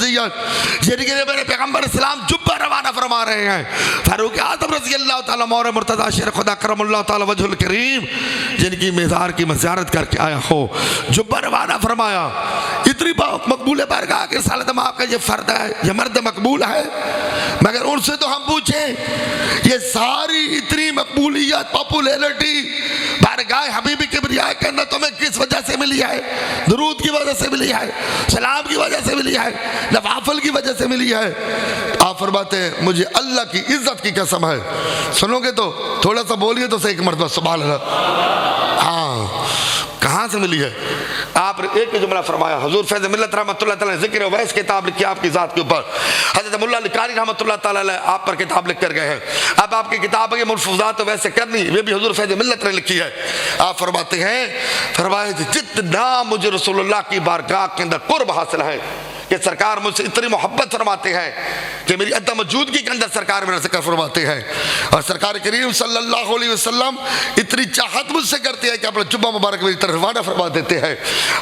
शख्सियत जिनके लिए मेरे पैगंबर इस्लाम जुब्बा रवाना फरमा रहे हैं, फारूक आज़म रज़ी अल्लाह ताला मौला मुर्तज़ा शेर खुदा करमल्लाहु ताला वजहुल करीम, जिनकी मज़ार की ज़ियारत करके आया हो, जुब्बा रवाना फरमाया। इतनी मकबूल बारगाह के सालत में आपका ये फ़र्द है, ये मर्द मकबूल है। मगर उनसे तो हम पूछें, ये सारी इतनी मकबूलियत, पॉपुलैरिटी बारगाह हबीबी किबरिया के अंदर तुम्हें किस वजह से मिली है? दुरूद की वजह से मिली है, सलाम की वजह से मिली है, नवाफिल की वजह से मिली है? आप फरमाते हैं मुझे अल्लाह की इज्जत की कसम है, सुनोगे तो थोड़ा सा बोलिए तो सही, एक मरतबा सुभान अल्लाह। हाँ, कहाँ से मिली है? आप एक जुमला फरमाया, हुजूर फैज़ मिल्लत रहमतुल्लाह तआला ने ज़िक्र वैस किताब लिखी आपकी ज़ात के ऊपर, हज़रत मुल्ला कारी रहमतुल्लाह तआला अलैह आप पर किताब लिख कर गए हैं। अब आपकी किताब है मुल्फ़ुज़ात वैसे करनी, वे भी हुजूर फैज़ मिल्लत ने लिखी है। आप फरमाते हैं, फरमाए जितना मुझे रसूलुल्लाह की बारगाह के अंदर कुर्ब हासिल है कि सरकार मुझसे इतनी मोहब्बत फरमाते हैं कि मेरी अदम मौजूदगी के अंदर सरकार मेरा ज़िक्र फरमाते हैं, और सरकार करीम सल्लल्लाहु अलैहि वसल्लम इतनी चाहत मुझसे करते हैं कि अपना जुब्बा मुबारक मेरी तरफ रवाना फरमा देते हैं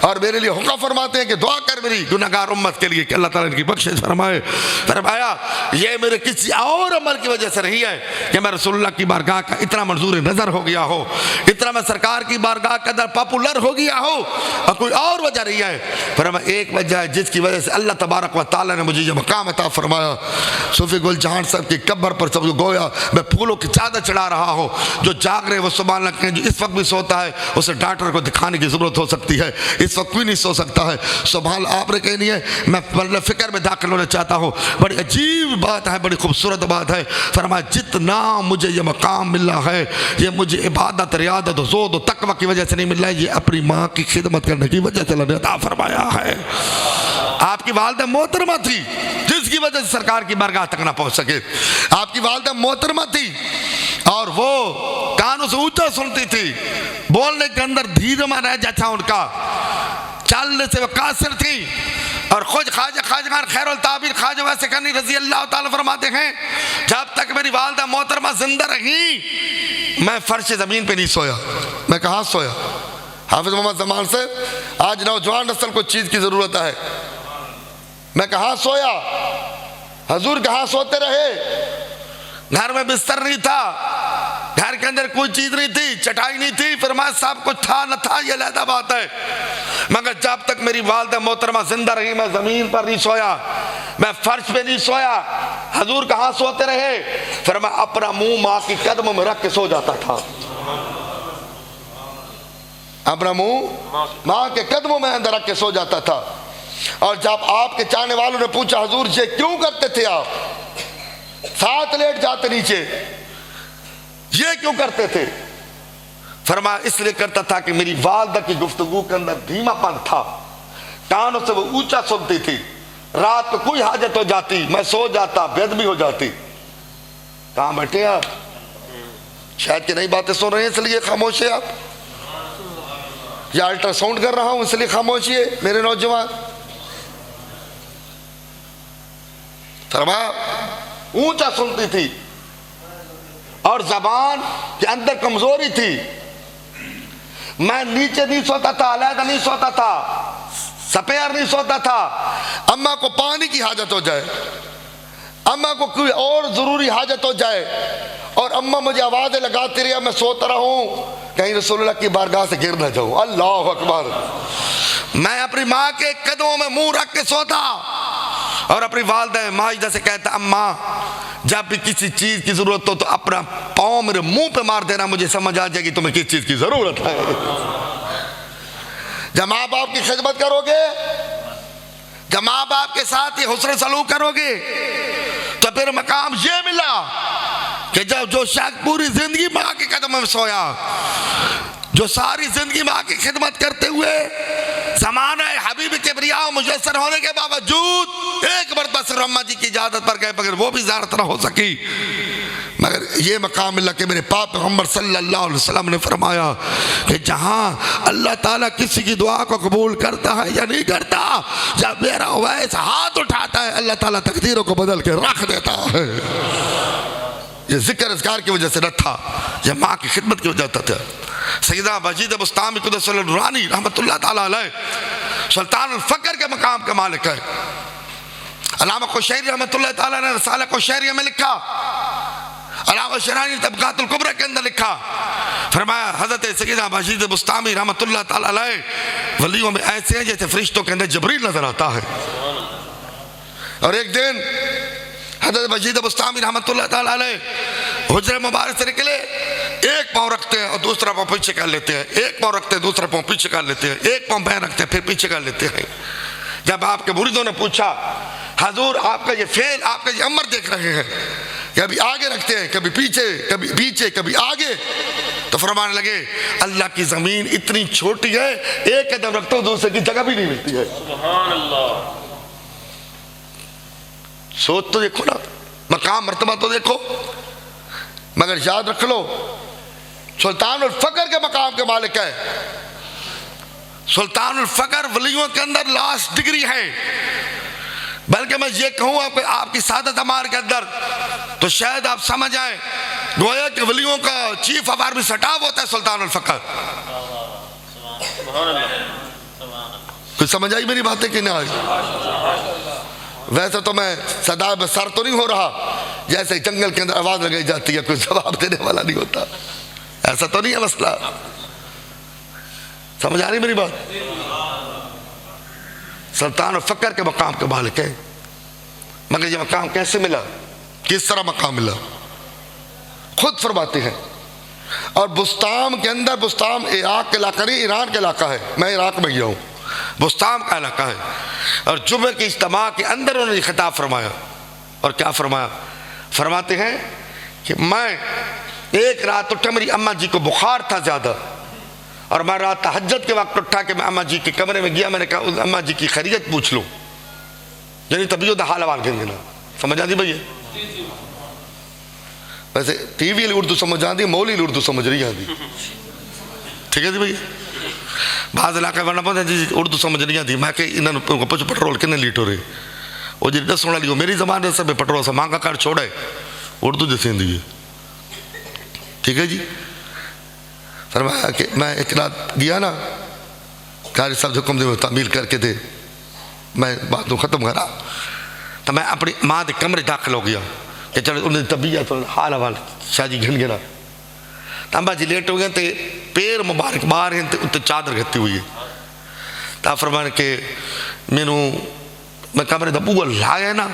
और मेरे लिए हुक्म फरमाते हैं कि दुआ कर मेरी गुनहगार उम्मत के लिए कि अल्लाह ताला इनकी बख्शिश फरमाए। फरमाया ये मेरे किसी और अमल की वजह से नहीं है कि मैं रसूलुल्लाह की बारगाह का इतना मंजूर नज़र हो गया हो, इतना मैं सरकार की बारगाह के अंदर पॉपुलर हो गया हो, और कोई और वजह नहीं है। फरमाया एक वजह है जिसकी वजह से अल्लाह तबारक व तआला ने मुझे ये मकाम अता फरमाया। सूफी गुल जहान साहब की कब्र पर सब गोया मैं फूलों की चादर चढ़ा रहा हूँ, जो जाग रहे वो सुभान अल्लाह कहें, जो इस वक्त भी सोता है उसे डॉक्टर को दिखाने की ज़रूरत हो सकती है, इस वक्त भी नहीं सो सकता है। सुभान आपने कहनी है, मैं मतलब फ़िक्र में दाखिल होना चाहता हूँ। बड़ी अजीब बात है, बड़ी खूबसूरत बात है। फरमाया जितना मुझे ये मकाम मिला है, ये मुझे इबादत, रियादत, ज़ोद और तक़वा की वजह से नहीं मिला है, ये अपनी माँ की खिदमत करने की वजह से अल्लाह ने अता फरमाया है। आपकी वालिदा मोहतरमा थी जिसकी वजह से सरकार की बारगाह तक ना पहुंच सके। आपकी वालिदा मोहतरमा थी और वो कानों से ऊंचा सुनती थी, बोलने के अंदर धीरमा रह जाता उनका, चलने से वो कासिर थी। और खुद खाजगान खैरुल ताबीर ख्वाजा वैसे करनी रजी अल्लाह ताला फरमाते हैं, जब तक मेरी वालिदा मोहतरमा जिंदा रही मैं फर्श ज़मीन पे नहीं सोया। मैं कहाँ सोया? हाफिज मोहम्मद जमान से आज नौजवान नस्ल को चीज़ की ज़रूरत है। मैं कहाँ सोया? हजूर कहाँ सोते रहे? घर में बिस्तर नहीं था, घर के अंदर कोई चीज नहीं थी, चटाई नहीं थी, फरमाया साहब कुछ था न था ये अलग बात है, मगर जब तक मेरी वालिदा मोहतरमा जिंदा रही मैं जमीन पर नहीं सोया, मैं फर्श पे नहीं सोया। हजूर कहाँ सोते रहे? फरमाया अपना मुंह माँ की कदमों में रख के सो जाता था, अपना मुंह माँ के कदमों में अंदर रख के सो जाता था। और जब आपके चाहने वालों ने पूछा हजूर ये क्यों करते थे आप, साथ लेट जाते नीचे, ये क्यों करते थे? फरमाया इसलिए करता था कि मेरी वालिदा की गुफ्तगू के अंदर धीमापन था, कानों से वो ऊंचा सुनती थी, रात को कोई हाजत हो जाती मैं सो जाता, बेदबी हो जाती। कहाँ बैठे आप? शायद कि नई बातें सुन रहे हैं इसलिए खामोश है आप, या अल्ट्रासाउंड कर रहा हूं इसलिए खामोश है मेरे नौजवान। फरमाया ऊंचा सुनती थी और जबान के अंदर कमजोरी थी, मैं नीचे नहीं सोता था, अलहदा नहीं सोता था, सपेर नहीं सोता था। अम्मा को पानी की हाजत हो जाए, अम्मा को कोई और जरूरी हाजत हो जाए और अम्मा मुझे आवाजें लगाती रही, मैं सोता रहूं कहीं रसूलुल्लाह की बारगाह से गिर ना जाऊं। अल्लाह अकबर। मैं अपनी माँ के कदमों में मुंह रख के सोता और अपनी वालिदा माजिदा से कहता अम्मा जब भी किसी चीज की जरूरत हो तो अपना पाँव मेरे मुंह पे मार देना, मुझे समझ आ जाएगी तुम्हें किस चीज की जरूरत है। जब माँ बाप की खिदमत करोगे, जब माँ बाप के साथ ये हुस्न सलूक करोगे तो फिर मकाम ये मिला कि जब जो शख्स पूरी जिंदगी माँ के कदम में सोया, जो सारी जिंदगी माँ की खिदमत करते हुए ज़माना हबीब किबरिया मुयस्सर होने के बावजूद एक मरतबा सिर्फ अम्मा जी की इजाज़त पर गए, मगर वो भी ज़ियारत न हो सकी। मगर ये मकाम मिला कि मेरे पाक पैगंबर सल्लल्लाहु अलैहि वसल्लम ने फरमाया कि जहाँ अल्लाह ताला किसी की दुआ को कबूल करता है या नहीं करता, जब मेरा अवैस हाथ उठाता है अल्लाह ताला तकदीरों को बदल के रख देता है। ये जिक्र अज़कार की वजह से न था, ये माँ की खिदमत की वजह था। सैयदा मजीद बुस्तामी कुद्दस नूरानी रहमतुल्लाह ताला अलैह सुल्तान अल फ़क्र के मकाम का मालिक है। अल्लामा कुशैरी रहमतुल्लाह ताला ने रसाला कुशैरिया में लिखा, अल्लामा शरानी तबकातुल कुबरा के अंदर लिखा, फरमाया हज़रत सैयदना बशीर बुस्तामी रहमतुल्लाह ताला अलैह वलियों में ऐसे हैं जैसे फरिश्तों के अंदर जबरील नजर आता है। और एक दिन हज़रत बशीर बुस्तामी रहमतुल्लाह ताला अलैह हुजरे मुबारक से निकले, एक पाँव रखते हैं और दूसरा पाँव पीछे कर लेते हैं, एक पाँव रखते हैं दूसरा पाँव पीछे कर लेते हैं, एक पाँव पैर रखते हैं फिर पीछे कर लेते हैं। जब आपके मुरीदों ने पूछा हजूर आपका ये फेल, आपका ये अमर देख रहे हैं, कभी आगे रखते हैं कभी पीछे, कभी पीछे कभी आगे, तो फरमाने लगे अल्लाह की जमीन इतनी छोटी है एक कदम रखते हो दूसरे की जगह भी नहीं मिलती है। सुभान अल्लाह। सोच तो देखो ना, मकाम मर्तबा तो देखो, मगर याद रख लो सुल्तानुल फकर के मकाम के मालिक है। सुल्तानुल फकर वलियों के अंदर लास्ट डिग्री है, बल्कि मैं ये कहूँ आपकी सादत अमार के अंदर तो शायद आप समझ आए, गोया कि वलियों का चीफ ऑफ आर्मी स्टाफ होता है सुल्तानुल फकर। कुछ समझ आई मेरी बातें कि ना आई? वैसे तो मैं सदा बसर तो नहीं हो रहा, जैसे जंगल के अंदर आवाज लगाई जाती है कोई जवाब देने वाला नहीं होता, ऐसा तो नहीं है मसला। समझ आ रही मेरी बात? सुल्तानुल फकर के मकाम के मालिक है, मगर ये मकाम कैसे मिला, किस तरह मकाम मिला, खुद फरमाते हैं। और बुस्ताम के अंदर, बुस्ताम इराक के इलाका नहीं, ईरान का इलाका है, मैं इराक में गया हूँ, बुस्ताम का इलाका है। और जुमे के इज्तिमा के अंदर उन्होंने खिताब फरमाया, और क्या फरमाया? फरमाते हैं कि मैं एक रात उठा, मेरी अम्मा जी को बुखार था ज़्यादा, और मैं रात तहज्जुद के वक्त उठा के मैं अम्मा जी के कमरे में गया, मैंने कहा अम्मा जी की खैरियत पूछ लूँ, यानी तबीयत हाल अवाल कर देना। समझ आती भैया? वैसे टीवी वाली उर्दू समझ आती, मौली उर्दू समझ रही आती, ठीक है जी भैया? बाज़ इलाके वरना पता जी उर्दू समझ नहीं आती, मैं इन्होंने कुछ पेट्रोल कितने लीटर है वो जी 10 वाली मेरी जबान से पेट्रोल से मांगा कर छोड़े उर्दू जैसे हिंदी है, ठीक है जी? फरमाया कि मैं एक रात गया ना, कारी साहब हुक्म दे तामील करके दे, मैं बात ख़त्म करा तो मैं अपनी माँ के कमरे दाखिल हो गया कि चलो उन्हें तबीयत हाल हवाल शाजी घिन गिना, तो अम्बा जी लेट हो गए, तो पैर मुबारक बाहर हैं, तो उत्ते चादर घती हुई है। तो फरमान के मैनू मैं कमरे का बूहा लाया ना,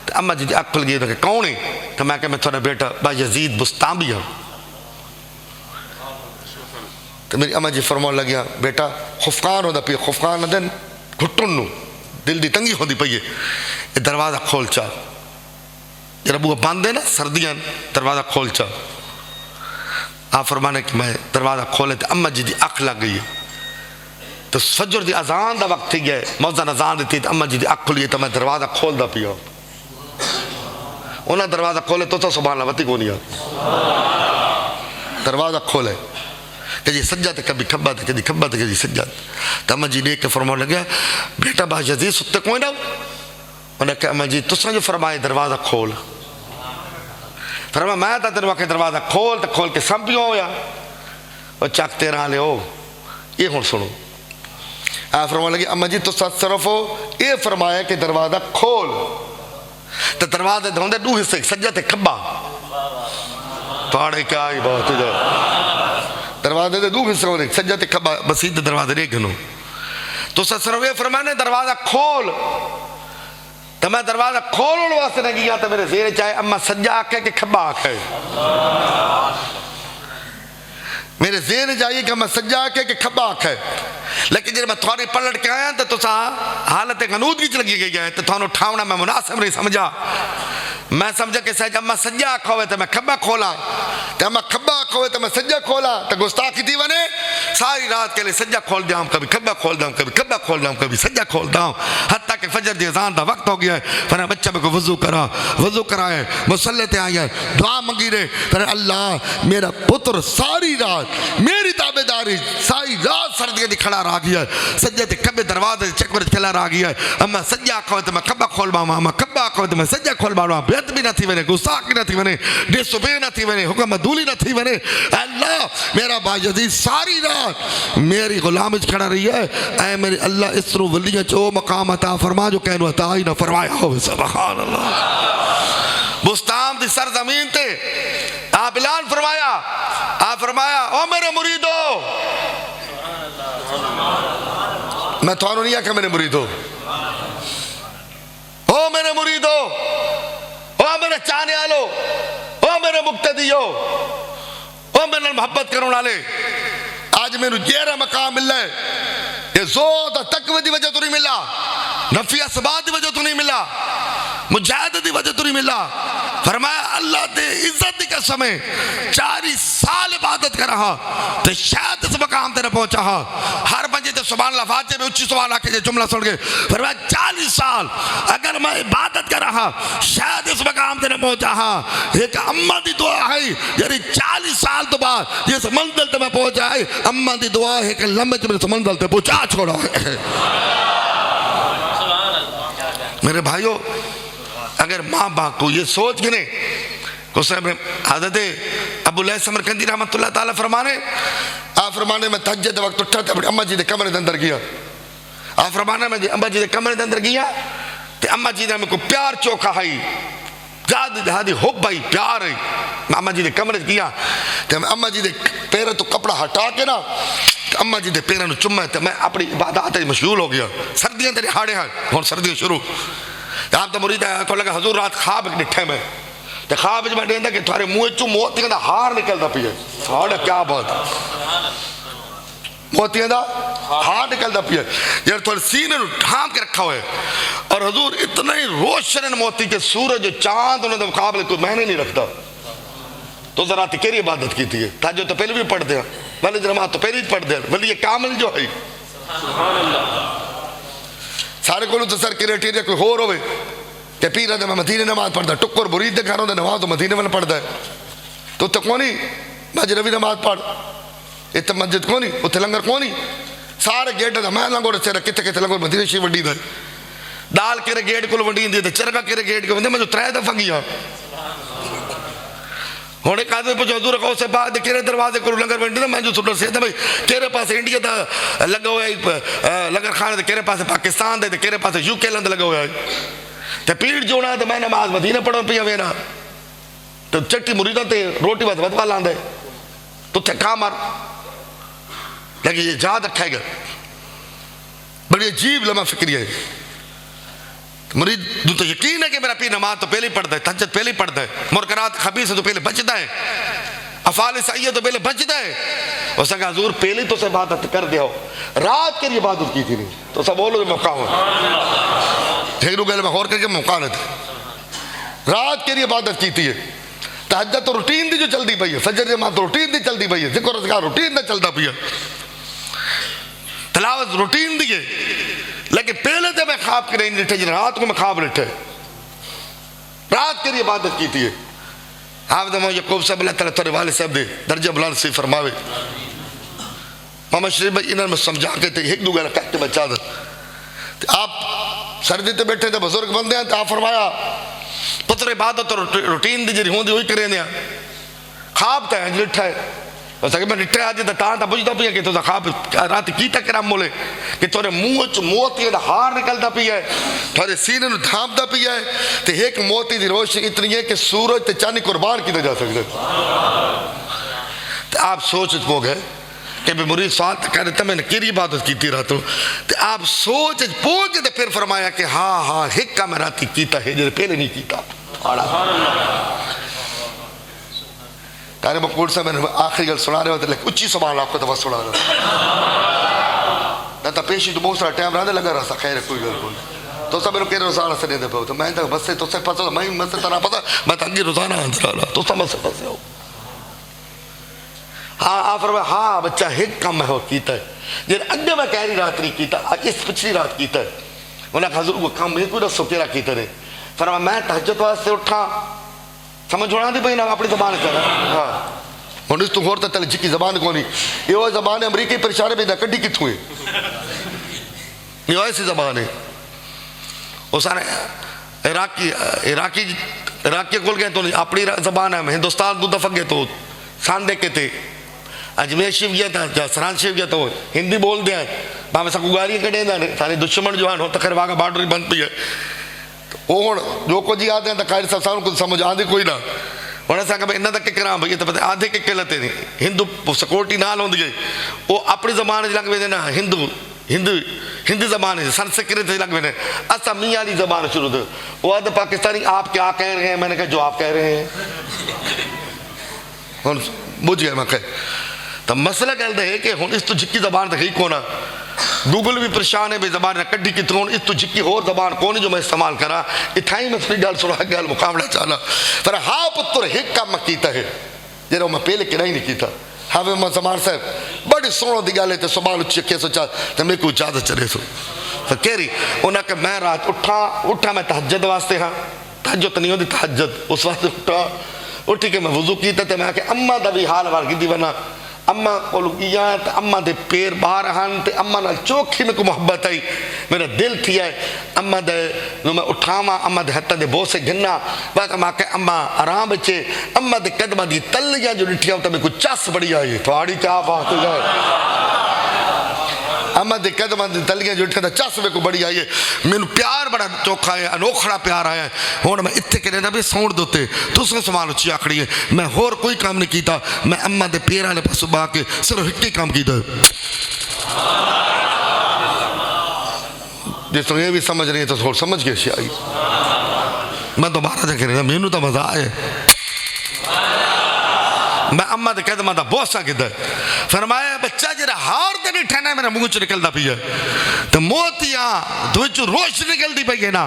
तो अम्मा जी अख खुल गई, तो कौन है? तो मैं क्या मैं थोड़ा बेटा भाई यजीद बुस्तामी हाँ। तो मेरी अम्मा जी फरमान लगिया बेटा खुफकान होता पिया, खुफकान न दिन घुटन नू दिल की तंगी होती पई है, ये दरवाज़ा खोल चा, जरा बूहा बंद है ना सर्दियाँ, दरवाज़ा खोल चा। आप फरमाने कि मैं दरवाज़ा खोले तो अम्मा जी की अख लग गई है, तो फजर की अजान का वक्त थी गया, मौजन अजान दी तो अम्मा जी की अख खुली, तो मैं दरवाज़ा खोलता पिया, उन्हें दरवाज़ा खोले तो सुभान अल्लाह वती को नहीं आ, दरवाज़ा खोले कभी सज्जा तो कभी खब्बा तो कभी खब्बा तो कभी सज्जा। तो अम्मा जी देख के फरमान लगे बेटा बा यजीद सुते कोई ना? उन्हें कहा अम्मा जी तुसा जो फरमाए दरवाज़ा खोल, फरमा मैं तो तेरे वाके दरवाज़ा खोल, तो खोल के सब भी होया और चक तेरा ले हो। ये हूँ सुनो, आ फरमा लगी अम्मा जी तुसा सिर्फ हो ये फरमाया कि दरवाज़ा खोल, तो दरवाजे होंगे 2 हिस्से, सज्जा ते खब्बा, थोड़े क्या ही बात है, दरवाजे के 2 हिस्से होने, सज्जा ते खब्बा, बसीद दरवाजे देख नो, तो सिर्फ ये फरमाने दरवाज़ा खोल, तो मैं दरवाज़ा खोलने वास्ते नहीं गया, तो मेरे जेर चाहे अम्मा सज्जा आखे कि खब्बा आखे, मेरे जेर चाहिए कि अम्मा सज्जा आखे कि खब्बा आखे। लेकिन जब मैं थोड़ी पलट के आया तो तुसा हालत गनूदगी च लगी गई है, तो थानू उठावना मैं मुनासिब नहीं समझा, मैं समझा कि सज अम्मा सज्जा आखा हो तो मैं खब्बा खोला, तो अम्मा खब्बा आखा हो तो मैं सज्जा खोला, तो गुस्ताखी थी बने सारी रात के लिए सज्जा खोल जाऊँ, कभी खब्बा खोल जाऊँ, कभी खब्बा खोल जाऊँ, कभी सज्जा खोल जाऊँ, हत्ता कि फजर की अज़ान का वक्त हो गया है। फिर बच्चा मेरे को वजू करा, वजू कराए, मुसल्ले ते आया, दुआ मंगी रहे, फिर अल्लाह मेरा पुत्र सारी रात मेरी ताबेदारी साई रात सर्दी दी खड़ा रह गया सज्जे ते कब्बे दरवाजे चक्कर खिला रह गया अम्मा सज्जा खो तो मैं कब्बा खोल बावा अम्मा कब्बा खो तो मैं सज्जा खोल बावा बेत भी न थी वने गुस्सा की न थी वने दे सुबह न थी वने हुक्म मदूली न थी वने अल्लाह मेरा बायजीद सारी रात मेरी गुलाम च खड़ा रही है ऐ मेरे अल्लाह इसरो वलिया चो मकाम अता फरमा जो कहनो अता ही न फरमाया हो सुभान अल्लाह बुस्ताम दी सरजमीन ते आप ऐलान फरमाया आप फरमाया ओ मेरे मुरीदो मैं थानू नहीं आख्या मेरे मुरीदो ओ मेरे मुरीदो ओ मेरे चाहने वालो ओ मेरे मुक्तदियो ओ मेरे मोहब्बत करने वाले आज मेनू जेरा मकाम मिला है ये जोत तकवे दी वजह तो नहीं मिला नफी असबात दी वजह तो नहीं मिला मुजाहिद दी वजह तो नहीं मिला फरमाया अल्लाह दे इज्जत दी कसम है 40 साल इबादत कर रहा तो शायद इस मकाम ते न पहुंचा हा हर बंदे ते सुभान अल्लाह फातिहा में उच्ची सुभान आके जुमला सुन के फरमाया 40 साल अगर मैं इबादत कर रहा शायद इस मकाम ते न पहुंचा हा एक अम्मा दी दुआ है यानी 40 साल तो बाद जिस मंजिल ते मैं पहुंचा है अम्मा दी दुआ है कि लम्बे च मेरे मंजिल ते पहुंचा छोड़ा है मेरे भाइयों अगर माँ बाप को ये सोच के नहीं हज़रत अबू लैथ समरकंदी रहमतुल्लाह ताला फरमाने आप फरमाने में तहज्जुद वक्त उठा तो अपनी अम्मा जी के कमरे के अंदर गया आप फरमाने में अम्मा जी के कमरे के अंदर गया तो अम्मा जी ने मेरे को प्यार चौखा है ज़्यादा ज़्यादा हुब भाई प्यार है मैं अम्मा जी के कमरे गया तो मैं अम्मा जी के पैर तो कपड़ा हटा के ना अम्मा जी के पैरों में चुम्मा तो मैं अपनी इबादत मशगूल हो गया सर्दियाँ तेरे हाड़े हैं और सर्दियाँ शुरू आप तो मुरीद को लगा हजूर रात ख्वाब डिठे में तो ख्वाब मैं देंदा कि थारे मुंह चो मोतियां दा हार निकलता पिया साढ़े क्या बात मोतियां दा हार निकलता पिया यार थोड़े सीने नु ढांप के रखा हुआ है और हजूर इतना ही रोशन मोती के सूरज चांद उन्होंने मुकाबले कोई मैंने नहीं रखता तो जरा केरी इबादत की थी ताजो तो पहले भी पढ़ते हैं वली नमाज तो पहले ही पढ़ते हैं वली ये कामिल जो है सारे को तो सर क्राइटेरिया कोई होर होवे ते पीर दे मैं मदीने नमाज पढ़दा टुक्कर मुरीद दे घरों दे नमाज तो मदीने वाला पढ़दा है तो कोनी मस्जिद भी नमाज पढ़ इत मस्जिद कोनी उथे लंगर कोनी सारे गेट दा मैं लंगोड़ से किथे किथे लंगोड़ मदीने शी वड्डी दा दाल केरे गेट को वड्डी दी ते चरगा केरे गेट को वंदे मैं जो 3 दफा गया हुण एक आदमी पुछो हजूर को से बाद केरे दरवाजे को लंगर वंडी मैं जो सुन से भाई केरे पास इंडिया दा लगा हुआ है लंगर खाने दे केरे पास पाकिस्तान दे केरे पास यूके लंद लगा हुआ है ते पीड़ जोना तो मैं नमाज मदीने पढ़न पिया वेना तो चट्टी मुरीदा ते रोटी बद बदवा लांदे तो थे का मार लगे ये याद रखेगा बड़ी अजीब लम्हा फिक्री है मुरीद तो यकीन है कि मेरा पीर नमाज तो पहले ही पढ़ता है तहज्जुद पहले ही पढ़ता है मुनकरात खबीस से तो पहले बचता है अफाल सही तो पहले बचता है उस हजूर पहले तो से इबादत कर दिया रात के लिए इबादत की थी नहीं तो सब बोलो मौका हो ठीक गल में और करके मौका न रात के लिए इबादत की थी तहज्जुद तो रूटीन दी जो चलती पई है फजर जमात रूटीन दी चलती पई है जिक्र अज़कार रूटीन दा चलता पई है तिलावत रूटीन दी है लेकिन पहले तो मैं ख्वाब के नहीं लिखे रात को मैं ख्वाब लिखे रात के लिए इबादत की थी आप तो यकूब साहब अल्लाह ताला तेरे वाले साहब दे दर्जा बुलंद से फरमावे मोहम्मद शरीफ भाई इन्होंने में समझा के थे एक दो गल कहते बचा दे आप सर्दी ते बैठे थे बुजुर्ग बंदे हैं तो आप फरमाया पुत्र इबादत रूटीन दी जी होंदी वही करें ख्वाब तो लिठा है मैं डिठे आज तो पुछता पी कि ख्वाब रात की कराम बोले कि तेरे मुंह च मोती का हार निकलता पी है थोड़े सीने में ढांपता पी है तो एक मोती की रोशनी इतनी है कि सूरज ते चांदी कुर्बान किया जा सकते तो आप सोच पो गए कि मुरीद सवाल तो कह रहे मैंने केरी इबादत की थी रातों तो आप सोच पो के तो फिर फरमाया कि हाँ हाँ एक का मैं राती किया है जो पहले नहीं किया तारे मकबूल साहब मैंने आखिरी गल सुना रहे होते लेकिन उच्ची सवाल आपको तो बस सुना रहा ना तो पेशी तो बहुत सारा टाइम रहा लगा रहा खैर कोई गल कोई तो सब मेरे केरे रोजाना से नहीं दे पाओ तो मैं तो बस से तो से पता मैं मत तना पता मैं तंगी रोजाना आंसर रहा तो समझ से बस हो हाँ आप फरमाया हाँ बच्चा एक कम है वो कीता है जे अगे मैं कह रही रात नहीं कीता इस पिछली रात कीता है उन्हें हजूर को कम एक दसो केरा कीता ने फरमाया मैं तहज्जुद वास्ते उठा समझ होना थी भाई ना अपनी जबान कर हाँ हुण इस तू होर तो तले जिक्की ज़बान कोनी यो ज़बान अमरीकी परेशान में ना कड्डी किथों है यो ऐसी ज़बान है उस इराकी कोल गए तो अपनी ज़बान है हिंदुस्तान दो दफ़ा गए तो सांदे के थे अजमेर शिव गया था या सरान शिव गया तो हिंदी बोल दिया भावे सब गाली कढ़े सारे दुश्मन जो है हो तो खैर वहाँ बार्डर बंद पी है वो जो कुछ याद है तो कायद साहब कुछ समझ आती कोई ना उन्हें असांखे भाई इन तक करा भई तो पता आधे के लते नहीं हिंदू सिक्योरिटी नाल होंदी है वो अपनी ज़बान लग वेंदे ना हिंदू हिंदू हिंदी ज़बान है संस्कृत लग वेंदे असा मियाँ की ज़बान शुरू थे वो अद पाकिस्तानी आप क्या कह रहे हैं मैंने कहा जो आप कह रहे हैं हम बुझ गए मैं तो मसला कहते है कि हूँ इस तो जिक्की ज़बान तो ही कोना गूगल भी परेशान है भाई ज़बान कड्डी कितों इस तो जिक्की होर ज़बान कौन जो मैं इस्तेमाल करा इतना ही मैं अपनी गल सुना गल मुकाबला चाला पर हाँ पुत्र एक काम किया है जो मैं पहले किराई नहीं किया हाँ मैं जमान साहब बड़ी सोनो की गल है तो सवाल उच्ची अखे सोचा तो मेरे को इजाजत चले सो तो कह उन्हें मैं रात उठा मैं तहज्जुद वास्ते हाँ तहज्जुद नहीं होती तहज्जुद उस वास्ते उठ के मैं वुजू किया तो मैं आके अम्मा का भी हाल वाल की वना अम्मा को अम्मा दे पैर बाहर हैं तो अम्मा नाल चोखी मेरे को मोहब्बत आई मेरा दिल थी है अम्मा दे मैं उठावा अम्मा दे हथ दे बोसे गिना बात मां के अम्मा आराम बचे अम्मा दे कदम दी तलियां जो डिठिया तो मेरे को चस बड़ी आई थोड़ी चाह बात हो जाए अम्मा दे कदम दी तलियां जो डिठिया चस मेरे को बड़ी आई है मैनू प्यार बड़ा चोखा है अनोखड़ा प्यार आया है हुण मैं इत्थे कहना भी सौण दोते तुसां सवाल उच्ची आखड़ी है मैं होर कोई काम नहीं किया मैं अम्मा दे पैर वाले पासों बा के सिर्फ एक ही काम किया जिस ये भी समझ रही है तो थोड़ा समझ के आई मैं दोबारा देख रहा मैनू तो मजा आए मैं अम्मा दे कदम का बोसा किया फरमाया बच्चा जरा हार तो नहीं ठहना मेरा मुंह च निकलता पी है तो मोतियां रोश निकलती पई है ना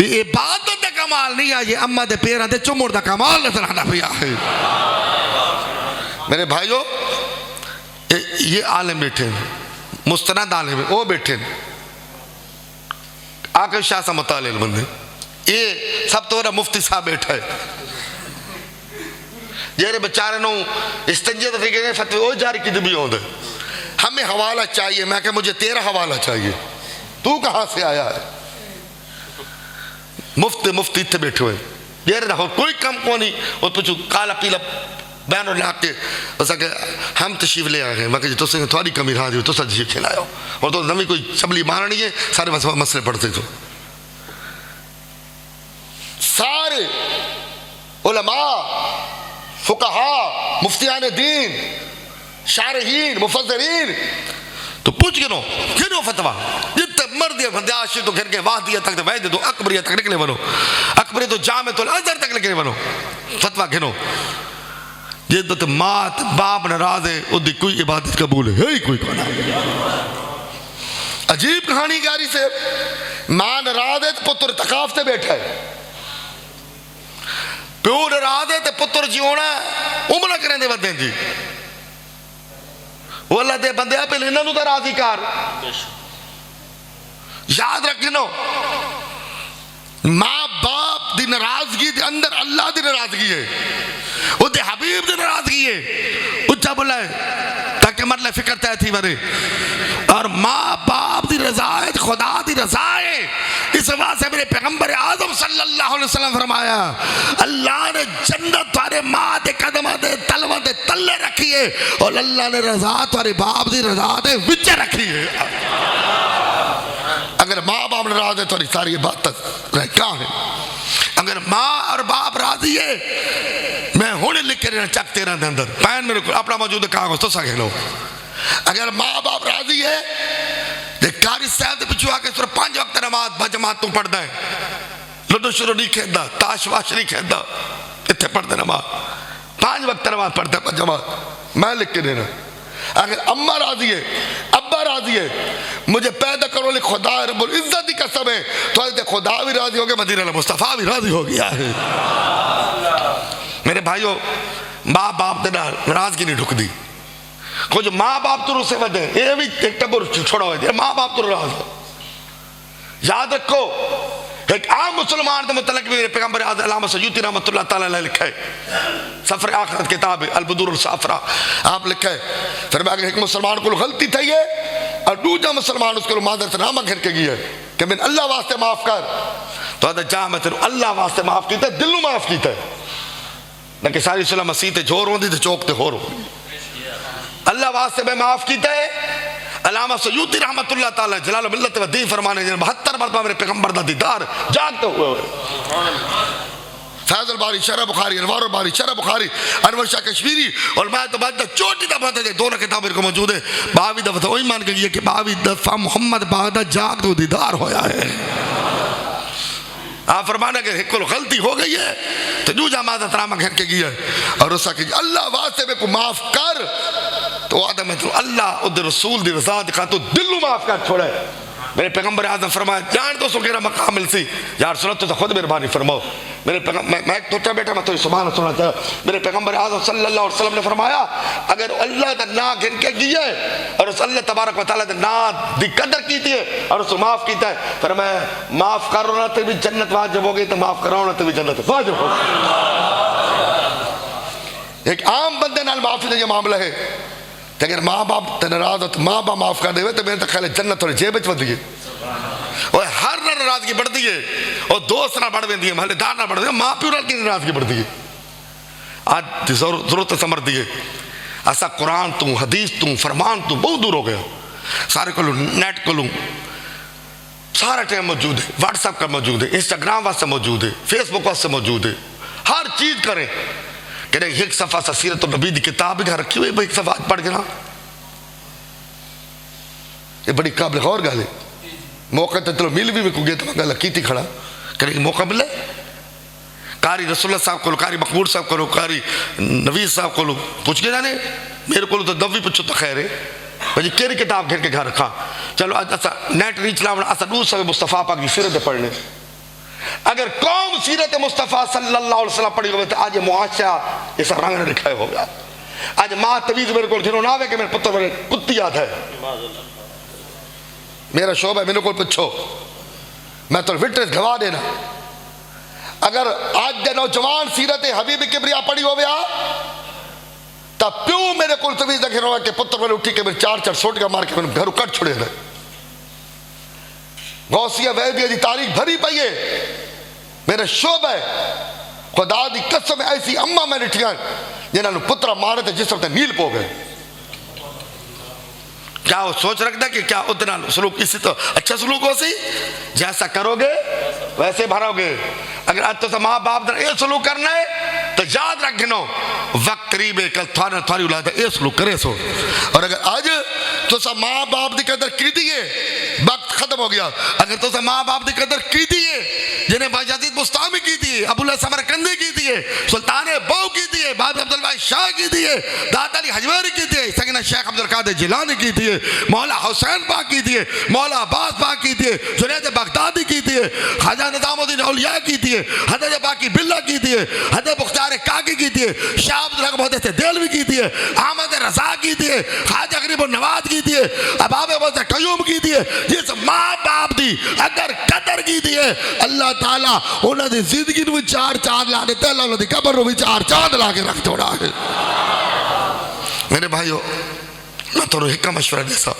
इबादत का कमाल नहीं है ये अम्मा दे पैर दे चुमुड़ का कमाल नजर आना पिया है मेरे भाइयों ये आलिम बैठे मुस्तनद आलिम वो बैठे आके शाह सा मुतालिल बंदे ये सब तो मुफ्ती साहब बैठा है जेरे बेचारे नो इस्तंजे तो फिक्र फतवे वो जारी की भी होंगे हमें हवाला चाहिए मैं क्या मुझे तेरा हवाला चाहिए तू कहाँ से आया है मुफ्ती इतने बैठे हुए जेरे ना कोई कम को नहीं और पूछो काला पीला बहनों ला के हम तशरीफ ले आए हैं मैं कह तुम थोड़ी कमी रहा दी तो तशरीफ खिलाओ और तो नवी कोई चबली मारनी है सारे मसले पढ़ते तो सारे उलमा फुकहा मुफ्तियान दीन शारहीन मुफस्सिरीन तो पूछ गिनो गिनो फतवा जितने मर्द बंदे आशिक तो गिर के वादिया तक तो वैद तो अकबरिया तक निकले बनो अकबरी तो जामे तो अजहर तक निकले बनो फतवा गिनो जिद तो मात बाप नाराज है उदी कोई इबादत कबूल है ही कोई कोना अजीब कहानी गारी से मां नाराज है तो पुत्र तकाफ से बैठा है प्यो नाराज है तो पुत्र जियोना उमला करें दे बंदे जी वो अल्लाह दे बंदे पहले इन्हों तो राजी कर याद रखनो मां बाप की नाराजगी के अंदर अल्लाह की नाराजगी है उदे हबीब की नाराजगी है उच्चा बोला है ताकि मतलब फिक्र तय थी वरे और माँ बाप की रजा है खुदा की रजा है इस वास्ते मेरे पैगंबर आज़म सल्लल्लाहु अलैहि वसल्लम फरमाया अल्लाह ने जन्नत तुम्हारे माँ के कदम दे तलवा दे तले रखी है और अल्लाह ने रजा तुम्हारे बाप की रजा दे विच रखी है अगर माँ बाप नाराज है थोड़ी सारी बात क्या है अगर माँ और बाप राजी है मैं हुणे लिख के देना चक तेरा दे अंदर पैन मेरे को अपना मौजूद कागज तो सके लो अगर माँ बाप राजी है तो कारी साहब के पिछू आके सिर्फ 5 वक्त नमाज बजमात तू पढ़ता है लुडो शुरू नहीं खेलता ताश वाश नहीं खेलता इतने पढ़ते नमाज 5 वक्त नमाज पढ़ता है बजमात मैं लिख के देना अगर अम्मा राजी है अब्बा राजी है मुझे पैदा करो ले खुदा रब्बुल इज्जत की कसम है तो खुदा भी राजी हो गया मदीना मुस्तफा भी राजी हो गया है मेरे भाइयों माँ बाप नाराजगी नहीं ढुकती कुछ माँ बाप तो उससे बदे ये भी एक टब्बर छोड़ा हो माँ बाप तो नाराज याद रखो एक आम मुसलमान के मुतल्लिक़ भी पैगंबर आज़म अल्लामा सयूती रहमतुल्लाह तआला अलैह लिखा है, सफ़र आखिरत किताब है अल बदूर अल साफ़रा, आप लिखा है फिर अगर एक मुसलमान को गलती थी है और दूसरा मुसलमान उसको मादरतनामा घेर के गया कि मैंने अल्लाह वास्ते माफ़ कर, तो अदा जा मैं तेरे अल्लाह वास्ते माफ़ किया, दिलों माफ़ किया न कि सारी सुलह मसीह ते जोर होंदी ते चौक ते होर होंदी। अल्लाह वास्ते मैं माफ़ किया है। अल्लामा सयूती रहमतुल्लाह तआला जलाल मिल्लत व दीन फरमाने 72 मरतबा मेरे पैगंबर दा दीदार जागते हुए फैज़ल बारी शरह बुखारी, अनवारुल बारी शरह बुखारी, अनवर शाह कश्मीरी और मैं तो बाद चोटी दफा थे दोनों किताबें को मौजूद है। 22 दफा तो वही मान के गई कि 22 दफा मोहम्मद बागदा जाग तो दीदार होया है। आप फरमाना कि एक गलती हो गई है तो दूजा मादा तरामा घेर के गया और उसका कि अल्लाह वास्ते में को माफ कर, तो आदम है तो अल्लाह उधर रसूल दी रज़ा दिखा तो दिल माफ कर छोड़े। मेरे पैगंबर आज़म फरमाया जान तो सुखेरा मकाम मिल सी यार सुनो तो खुद मेहरबानी फरमाओ। मेरे मैं तोचा बेटा मैं तो सुभान सुना था। मेरे पैगंबर आज़म सल्लल्लाहु अलैहि वसल्लम ने फरमाया अगर अल्लाह का ना गिन के गिए और उस अल्लाह तबारक व तआला का ना दी कदर की थी और उस माफ कीता है, फिर मैं माफ करो ना तो भी जन्नत वाजिब हो गई, तो माफ करो ना तो भी जन्नत वाजिब हो गई। एक आम बंदे नाल माफी का मामला है, अगर माँ बाप ते नाराज हो तो माँ बाप माफ कर देवे तो मेरे तो ख्याल जन्नत थोड़ी जेब च वधी है। और हर नाराजगी बढ़ती है और दोस्त ना बढ़ वेंदी है, महल्लेदार ना बढ़, माँ प्यो की नाराजगी बढ़ती है। आज जरूरत समझती है असा कुरान तू हदीस तू फरमान तू बहुत दूर हो गया। सारे को नेट को सारा टाइम मौजूद है, व्हाट्सएप का मौजूद है, इंस्टाग्राम वास्ते मौजूद है, फेसबुक वास्ते मौजूद है, हर चीज करें कि एक सफ़ा सा सीरत नबी की किताब भी घर रखी हुई भाई, एक सफ़ा पढ़ के ना ये बड़ी काबिल गौर गल है। मौका तो चलो मिल भी गया तो गल की खड़ा करें मौका मिले कारी रसूलुल्लाह साहब को, कारी मकबूल साहब को, कारी नवीस साहब को पूछ के जाने, मेरे को तो दवी पुछो तो खैर है भाई केरी किताब घेर के घर रखा। चलो अस नेट रीच लावना अस दूसरे मुस्तफ़ा पाक की सीरत पढ़ने। अगर कौम सीरत मुस्तफ़ा सल्लल्लाहु अलैहि वसल्लम पढ़ी हो तो आज मुआशरा इस रंग ने लिखा होगा। आज माँ तवीज मेरे को जिन्होंने आवे कि मेरे पुत्र मेरे कुत्ती याद है, मेरा शोभ है, मेरे को पूछो मैं तो विटनेस गवा देना। अगर आज दे नौजवान सीरत हबीब किबरिया पढ़ी हो गया तब प्यो मेरे को तवीज लगे रहा कि पुत्र मेरे उठी के मेरे 4 सोट का मार के मैंने घर कट छोड़े थे। गौसिया वैदिया की तारीख भरी पई है, मेरे शोभ है खुदा दी कसम ऐसी अम्मा मैं डिठिया जिन्होंने पुत्र मारे थे जिस वक्त नील पो गए। क्या वो सोच रखता कि क्या उतना सलूक इसी तो अच्छा सलूक हो सी जैसा करोगे वैसे भरोगे। अगर आज तो माँ बाप ये सलूक करना है तो याद रखना वक्त करीब है कल थाने थारी औलाद ये सलूक करे सो। और अगर आज तो सब माँ बाप की कदर की दिए वक्त खत्म हो गया। अगर तो सब माँ बाप की कदर की दिए जिन्हें बाजाजीद मुस्तामी की दिए, अबुल्ला समरकंदी की दिए, सुल्तान बहु की दिए, बाब अब्दुल भाई शाह की दिए, दाता अली हजवारी की दिए, सगीना शेख अब्दुल कादिर जिलानी की दिए, मौला हुसैन पाक की दिए, मौला अब्बास पाक की दिए, जुनैद बगदादी की दिए, ख्वाजा निज़ामुद्दीन औलिया की दिए, हज़रत बाकी बिल्ला की दिए, हज़रत मुख्तार काकी की दिए, शाह अब्दुल हक मोहद्दिस देलवी की दिए, अहमद रज़ा की दिए, ख्वाजा गरीबुन नवाज की दिए, अबाब मोहद्दिस कयूम की दिए। जिस माँ बाप दी अगर कदर की दिए अल्लाह ताला उन्होंने जिंदगी में 4 ला देता है, उन्होंने कब्र में 4 चांद ला के रख छोड़ा है। मेरे भाइयों मैं तो एक मशवरा जैसा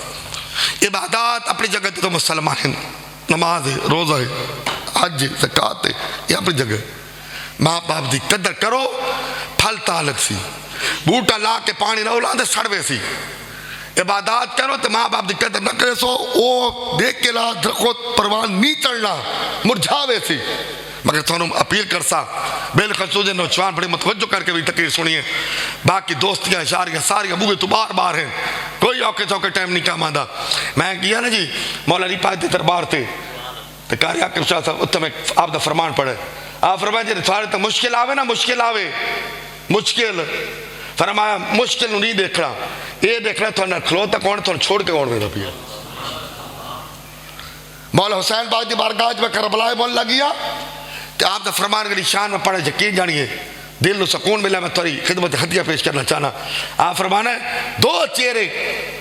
इबादत अपनी जगह तो मुसलमान है, नमाज है, रोज़ा है, हज है, ज़कात है, ये अपनी जगह। माँ बाप की कदर करो, फल तालक सी बूटा ला के पानी ना उलांदे सड़वे सी। इबादत करो तो माँ बाप की कदर न करे सो वो देख के ला दरख्त परवान नहीं चढ़ना मुरझावे सी। मगर थोनों अपील कर सा बेलखसूस नौजवान बड़ी मतवज्जो करके भी तकरीर सुनिए। बाकी दोस्तियाँ इशारियाँ सारियाँ बूहे तो बार बार हैं, कोई औके चौके टाइम नहीं काम आंदा। मैं किया ना जी मौला रिफात के दरबार थे तो कारी आके साहब उत्ते में आप दा फरमान पढ़े। आप फरमाया जी थोड़े तो मुश्किल आवे ना, मुश्किल आवे मुश्किल फरमाया मुश्किल नहीं देखना, ये देखना थोड़ा खलोता कौन थोड़ा छोड़ के कौन देना पिया। मौला हुसैन बाग की बारगाह में करबला बोल लगिया तो आप फरमान के निशान में पढ़े यकीन जानिए दिल को सुकून मिला। मैं थोड़ी खिदमत हदिया पेश करना चाहना। आप फरमाना है 2 चेहरे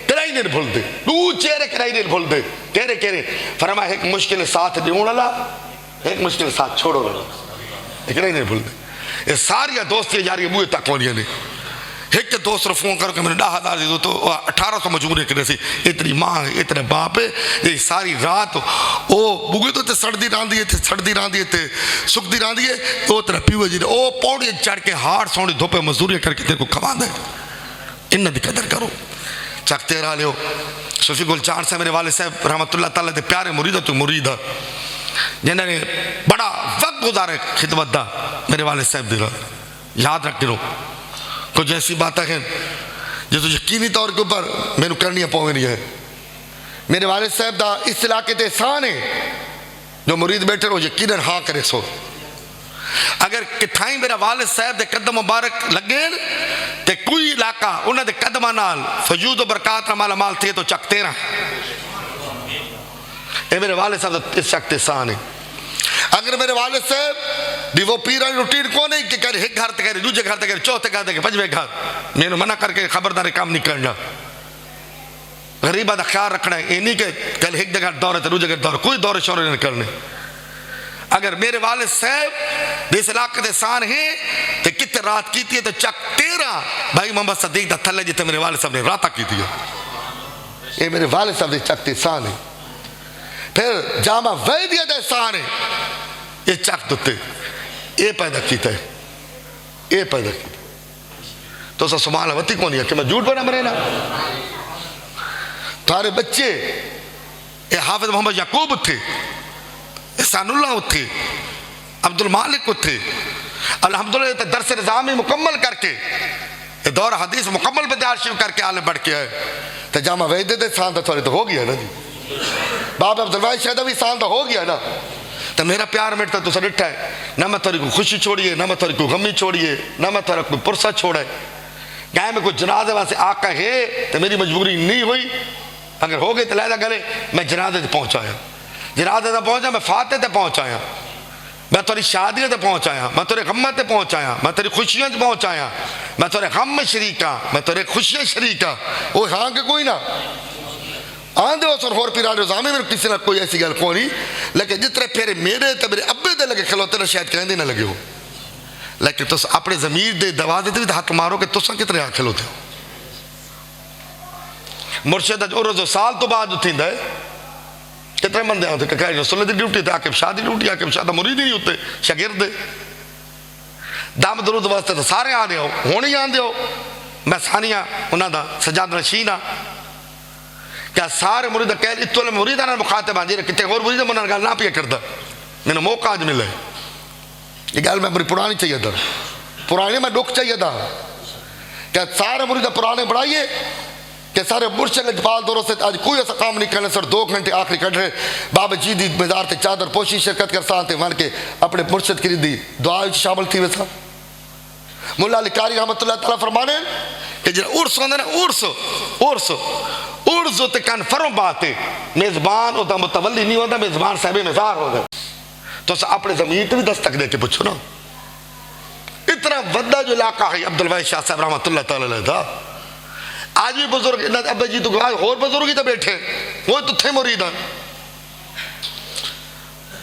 कराई नहीं भूलते, 2 चेहरे कराई नहीं भूलते। केरे केरे फरमा एक मुश्किल साथ दियोण वाला एक मुश्किल साथ छोड़ो लेकिन नहीं भूलते ये सारिया दोस्ती यारी मुँह तक होनी नहीं एक दोस्त फोन करो कि मैंने 10,000 दे दो तो 1800 मजबूरी करे सी इतनी माँ है इतने बाप है ये सारी रात ओ बुगे तो सड़दी रांदी है सड़दी रांदी है सुखदी रांदी है तो तेरा पीवे जी ओ पौड़ी चढ़ के हार सोनी धोपे मजदूरी करके तेरे को खवा दे इन दी कदर करो चक तेरा लियो सूफी गुलचान से मेरे वाले साहब रहमतुल्लाह ताला दे प्यारे मुरीद तो मुरीद जिन्होंने बड़ा वक्त गुजारे खिदमत दा मेरे वाले साहब दिला याद रख लो कुछ ऐसी बातें हैं जो तो यकीनी तौर के ऊपर मैंने करनी पवेंदी है मेरे वाले साहब दा इस इलाके ते एहसान है जो मुरीद बैठे रहो यकीनन हाँ करे सो अगर किथाई मेरा वाले साहब दे कदम मुबारक लगे ते कोई इलाका उन्होंने कदम नाल फजूद बरकत माला माल थे तो चक तेरा ये मेरे वाले साहब इस शक्त एहसान है अगर मेरे वाले साहब दी वो पीर रूटीन को नहीं कि करे एक घर तक करे दूसरे घर तक करे चौथे घर तक पंजवें घर मैंने मना करके खबरदारी काम नहीं करना गरीबा का ख्याल रखना है ये नहीं कि कल एक जगह दौरे तो दूसरे जगह दौरे कोई दौरे शौरे नहीं करने अगर मेरे वाले साहब इस इलाके के सान है तो कितने रात की थी तो चक तेरा भाई मोहम्मद सदीक दा थल्ले जिते मेरे वाले साहब ने रात की थी ये मेरे वाले साहब ने चक ते सान है फिर जामा वैदिया दे सान है ये चक दुते ये पैदा किया है ये पैदा किया तो सब सुमाल वती कौन है कि मैं झूठ बना मरे ना थारे बच्चे ये हाफिज मोहम्मद याकूब थे एहसानुल्लाह थे अब्दुल मालिक थे अल्हम्दुलिल्लाह दरस निज़ामी मुकम्मल करके ये दौर हदीस मुकम्मल बदार शिव करके आले बढ़ के आए तो जामा वैदे दे साल तो थोड़े तो हो गया ना जी बाबा अब्दुल वाहिद शायद भी साल तो हो गया ना तो मेरा प्यार मिटता तो सब डिठा है ना मैं थोड़ी को खुशी छोड़िए ना मैं थोड़ी को गमी छोड़िए ना मैं थोड़ा कोई पुरसा छोड़े गाय में कुछ जनाजे वास्ते आका है तो मेरी मजबूरी नहीं हुई अगर हो गई तो लहदा गले मैं जनाजे से पहुँचाया जनाजे तक पहुँचा मैं फाते तक पहुँचाया मैं थोड़ी शादी तक पहुँचाया मैं थोड़े गम तक पहुँचाया मैं थोड़ी खुशियों से पहुँचाया मैं थोड़े गम में शरीक हाँ मैं थोड़े खुशियाँ शरीक हाँ वो हाँ के कोई ना आंदे हो सर होर पिराने रोजामे में किसी ना कोई ऐसी गल कोई नहीं लेकिन जितने फेरे मेरे तो मेरे अब्बे दे लगे खिलौते ना शायद कहते ना लगे हो लेकिन तुस अपने ज़मीर दे दवा देते भी हाथ मारो कि तुस कितने आ खिलौते हो मुर्शिद और जो साल तो बाद थी कितने बंदे होते कह रसुल्ले की ड्यूटी आके शादी ड्यूटी आके शादी मुरीद ही नहीं होते शागिर्द दम दरूद वास्ते तो सारे आते हो हुण ही आते हो मैं सानिया उन्होंने सजाद नशीन हाँ क्या सारे मुरीद कह इतने मुरीद मुखातिब हाँ जी कितने होर मुरीद मुन्ना गल ना पिया करता मैंने मौका अज मिले ये गल मैं बड़ी पुरानी चाहिए था पुराने में दुख चाहिए था क्या सारे मुरीद पुराने बढ़ाइए कि सारे मुर्शिद इकबाल दौरों से आज कोई ऐसा काम नहीं करने सर 2 घंटे आखिरी कट रहे बाबा जी दी मज़ार ते चादर पोशी शिरकत कर साथ मान के अपने मुर्शिद की दी दुआ शामिल थी वैसा मुल्ला अली कारी रहमतुल्लाह तआला फरमाने कि जो उर्स होंगे ना उर्स उर्स उर्स ते कन्फर्म बात है मेज़बान होता मुतवल्ली नहीं होता मेज़बान साहब मज़ार होगा तो अपने ज़मीन पर भी दस्तक दे के पूछो ना इतना वड्डा जो इलाका है अब्दुल वाहिद शाह साहब रहमतुल्लाह तआला अलैह था आज भी बुजुर्ग अब्बा जी तो होर बुजुर्ग ही तो बैठे वो तो थे मुरीद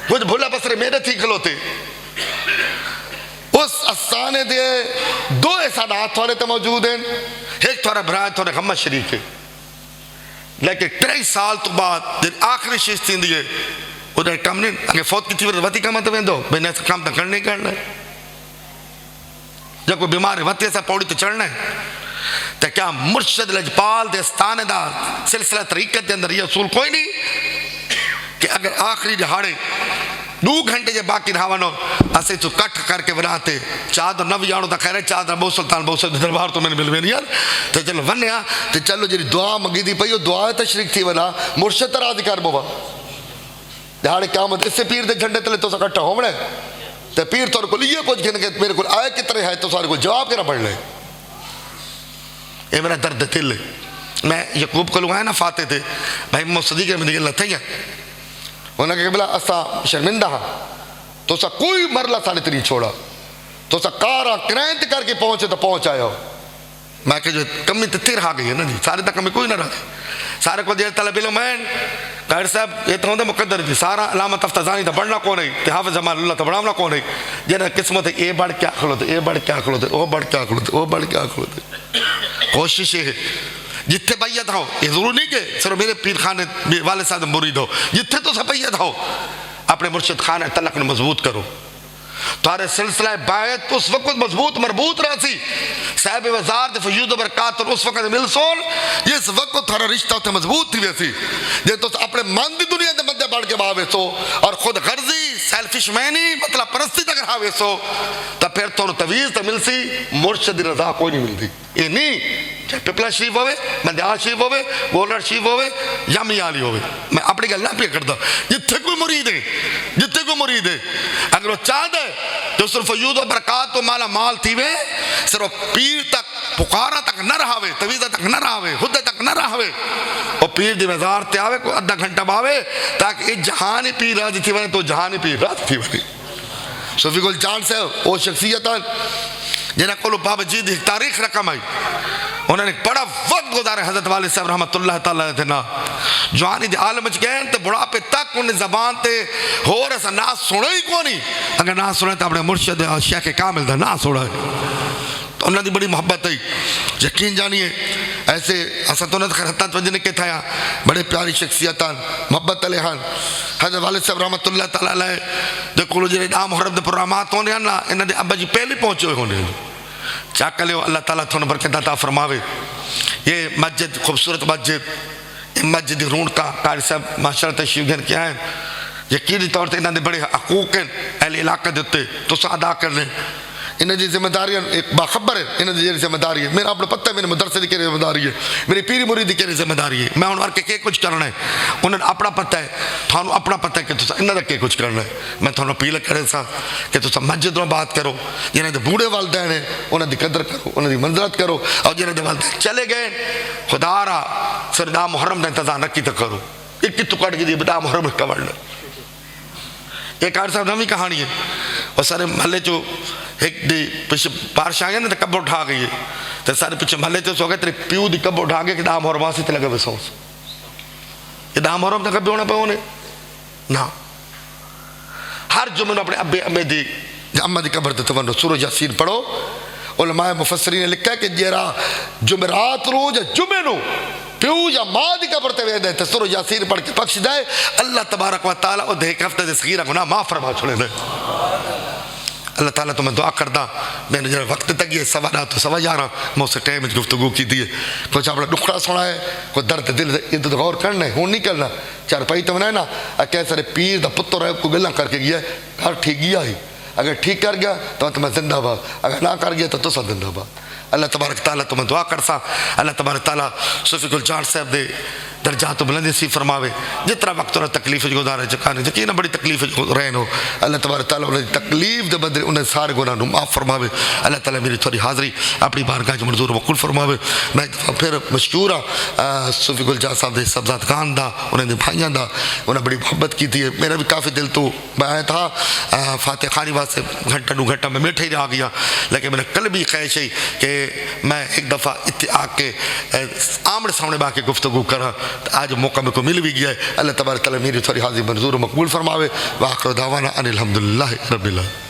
कुछ भूला बसरे मेरे थी खलोते उस असाने दे 2 एहसानात थोड़े तो मौजूद हैं एक थोड़ा भरा थोड़े गम शरीक है लेकिन 3 साल तो बाद आखिरी चीज थी है उधर कम नहीं अगर फौत की थी वती कम तो वेंदो मैंने काम तो करना ही करना है जब कोई बीमार है वती ऐसा पौड़ी तो चढ़ना है तो क्या मुर्शिद लजपाल दे स्थाने दा सिलसिला तरीकत के अंदर ये असूल कोई नहीं कि अगर आखिरी दिहाड़े 2 घंटे जे बाकी रहावनो असे तो कट करके बनाते चादर न भी आनो तो खैर चादर बहुत सुल्तान बहुत दरबार तो मैंने मिल वेंदी यार तो चलो वन्या तो चलो जी दुआ मंगी दी पई दुआ तशरीक थी वना मुर्शिद राजी कर बोवा दिहाड़े क़यामत इससे पीर दे झंडे तले तो इकट्ठा होवणे तो पीर तौर को लिए कुछ गिन के मेरे को आए कितने है तो सारे को जवाब केना पढ़ ले ये मेरा दर्द दिल मैं यकूब को लुआया ना फाते थे भाई मुसदी के मिल लथे उन्होंने कहा बोला असा शर्मिंदा हाँ तो सा कोई मरला साने तेरी छोड़ा तो सा कारा क्रैंत करके पहुंचे तो पहुंच आया मैं कि जो कमी तो तेर आ गई है ना जी सारे तक कमी कोई ना रहे सारे को देर तले बिलो मैन कारी साहब ये तो होंगे मुकद्दर जी सारा अलामत अफ्ताजानी तो बढ़ना कौन है तो हाफिज जमालुल्लाह तो बढ़ावना कौन है जिन्हें किस्मत है ये बढ़ क्या खलोते ये बढ़ क्या खलोते वो बढ़ क्या खलोते वो बढ़ क्या खलोते कोशिश है जिथे बैयत हो ये जरूर नहीं कि सिर्फ मेरे पीर खाने वाले साहब मुरीद हो जिथे तो सब बैयत हो अपने मुर्शिद खान तलक ने मजबूत करो तारे सिलसिला बायत उस वक्त मजबूत मरबूत रही साहब वजार फयूद बरकात उस वक्त मिलसोन इस वक्त थारा रिश्ता उसे मजबूत थी वैसी जे तो अपने मन की दुनिया के मध्य बढ़ के बावे सो और खुद गर्जी सेल्फिश मैनी मतलब परस्ती तक रहा सो तो फिर थोड़ा तवीज़ तो मिलसी मुर्शिद की रजा कोई नहीं मिलती ये नहीं चाहे पिपला शरीफ होवे मंदियाल शरीफ होवे गोलर शरीफ होवे या मियाली होवे मैं अपनी गल ना पे करता जिथे कोई मुरीद है अगर वो चाहता है तो सिर्फ फयूद और बरकात तो माला माल थी वे सिर्फ पीर तक पुकारा तक न रहावे तवीज़ा तक न रहावे हुद्दे तक न रहावे और पीर दी मज़ार ते आवे को अद्धा घंटा बावे ताकि जहानी पीर राज थी वने तो जहानी पीर राज थी वने सूफी गुल जान से वो शख्सियत जिन्हें को बाबा जी की तारीख रकम आई उन्होंने बड़ा वक्त गुजारे हजरत वाले साहब रहमतुल्लाह तआला थे ना जवानी दे आलम च गए तो बुढ़ापे तक उन्हें जबान ते होर ऐसा ना सुना ही को नहीं अगर ना सुने तो अपने मुर्शिद शेख कामिल दा ना सुना तो उन्होंने बड़ी मोहब्बत आई यकीन जानिए ऐसे असा तो खरहत वजन के था बड़े प्यारी शख्सियत मोहब्बत अले हन हजरत वाले साहब रहमतुल्लाह तआला अलैह दे कोल जेड़े दा मुहर्रम दे प्रोग्रामात होने ना इन्हां दे अब्बा जी पहले पहुंचे होने चाक लियो अल्लाह ताला थोन बरकत अता फरमावे ये मस्जिद खूबसूरत मस्जिद रूण का कारी साहब माशाअल्लाह तशरीफ घेन क्या है यकीनी तौर पर इन्होंने बड़े हकूक हैं अहले इलाके के उत्ते तुस अदा करने इन्हें जी जिम्मेदारी एक बाखबर है इन्हें जी जिम्मेदारी है मेरा अपना पता है मेरे मदरसे की केरी जिम्मेदारी है मेरी पीरी मुरीदी केरी जिम्मेदारी है मैं उन्होंने के कुछ करना है उन्हें अपना पता है थानू अपना पता है कि तुम इन्होंने के कुछ करना है मैं थोड़ा अपील करे सा कि तुम मस्जिद में बात करो जिन्हें बूढ़े वालदैन है उन्हें कदर करो उन्हें मंजरत करो और जिन्हें वालदैन चले गए खुदारा सिर दा मुहर्रम का इंतजार नक्की तो करो एक तुकड़ की दा मुहर्रम कवर एक कार साहब नवी कहानी है और सारे महल्ले चो एक दी पिछे बारिश आ गई ना तो कब उठा गई है तो सारे पिछे महल्ले चो सो गए तेरे प्यू दी कब उठा गए कि दाम और वासी ते लगे बसोस ये दाम और तक कभी होना पे होने ना हर जुम्मे अपने अब्बे अम्मे दी अम्मा दी कब्र ते तवन्नो सूरज यासीन पढ़ो उलमाए मुफस्सरीन ने लिखा कि जेरा जुमेरात रोज जुम्मे नो प्यू या मां दी कब्र ते वेंदे ते सूरज यासीन पढ़ के बख्श दे अल्लाह तबारक व तआला ओ दे हफ्ते दे सगीरा गुनाह माफ फरमा छोड़े दे अल्लाह ताला तो मैं दुआ करदा मैंने जरा वक्त तक ये 11:15 तो 11:15 मैं उससे टाइम गुफ्तगू की थी कुछ अपना दुखड़ा सुना है कोई दर्द दिल ये तो गौर करना है हूँ नहीं करना चार पाई तो बनाए ना क्या सारे पीर का पुत्र है कोई गल्ला करके गया घर ठीक गया ही अगर ठीक कर गया तो मैं जिंदाबाद अगर ना कर गया तो तुसा जिंदाबाद अल्लाह तबारक ताला तो मैं दुआ कर सा अल्लाह तबारक ताला सूफी गुल जान साहब दे दर्जा तो बुलंदी सी फरमावे जितना वक्त और तकलीफ गुजारे चकाने यकीन बड़ी तकलीफ रहन हो अल्लाह तबारक ताला उन्हें तकलीफ के बदले उन्हें सारे गुनाह माफ़ फरमावे अल्लाह ताला मेरी थोड़ी हाज़री अपनी बारगाह च मंजूर मकबूल फरमावे मैं फिर मशकूर हाँ सूफी गुल जान साहब के सबजाद खान का उन्हें भाइयों का उन्हें बड़ी मोहब्बत की थी मेरा भी काफ़ी दिल तो मैं आया था फातह खानी वास्ते घंटा 2 घंटा में बैठे ही रह गया लेकिन मैंने कल भी ख्वाहिश है कि मैं एक दफ़ा इतने आके आमने सामने बाके गुफ्तगू करा तो आज मौका मेरे को मिल भी गया है अल्लाह तबारक तआला मेरी थोड़ी हाज़िर मंजूर मकबूल फरमावे वाखिर दावाना अनिल हम्दुलिल्लाहि रब्बिल आलमीन।